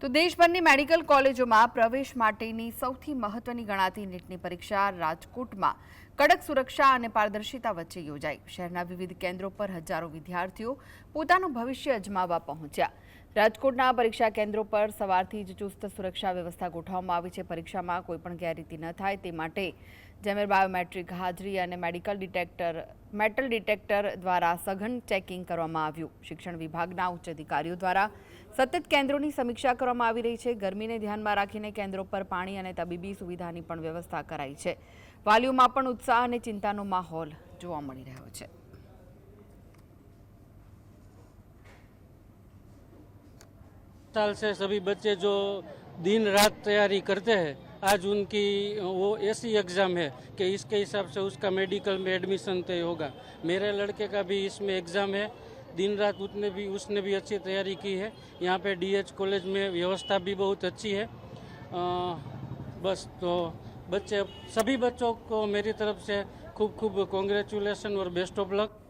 તો દેશભરની મેડિકલ કોલેજોમાં પ્રવેશ માટેની સૌથી મહત્વની ગણાતી નીટની પરીક્ષા રાજકોટમાં કડક સુરક્ષા અને પારદર્શિતા વચ્ચે યોજાઈ। શહેરના વિવિધ કેન્દ્રો પર હજારો વિદ્યાર્થીઓ પોતાનું ભવિષ્ય અજમાવવા પહોંચ્યા। રાજકોટના પરીક્ષા કેન્દ્રો પર સવારથી જ ચુસ્ત સુરક્ષા વ્યવસ્થા ગોઠવવામાં આવી છે। પરીક્ષામાં કોઈપણ ગેરરીતિ ન થાય તે માટે જેમર બાયોમેટ્રિક હાજરી અને મેટલ ડિટેક્ટર દ્વારા સઘન ચેકિંગ કરવામાં આવ્યું। શિક્ષણ વિભાગના ઉચ્ચ અધિકારીઓ દ્વારા સતત કેન્દ્રોની સમીક્ષા કરવામાં આવી રહી છે। ગરમીને ધ્યાનમાં રાખીને કેન્દ્રો પર પાણી અને તબીબી સુવિધાની પણ વ્યવસ્થા કરાઈ છે। વાલીઓમાં પણ ઉત્સાહ અને ચિંતાનો માહોલ જોવા મળી રહ્યો છે। साल से सभी बच्चे जो दिन रात तैयारी करते हैं, आज उनकी वो ऐसी एग्ज़ाम है कि इसके हिसाब से उसका मेडिकल में एडमिशन तय होगा। मेरे लड़के का भी इसमें एग्ज़ाम है। दिन रात उसने भी अच्छी तैयारी की है। यहाँ पे डीएच कॉलेज में व्यवस्था भी बहुत अच्छी है। बस तो सभी बच्चों को मेरी तरफ से खूब खूब कॉन्ग्रेचुलेसन और बेस्ट ऑफ लक।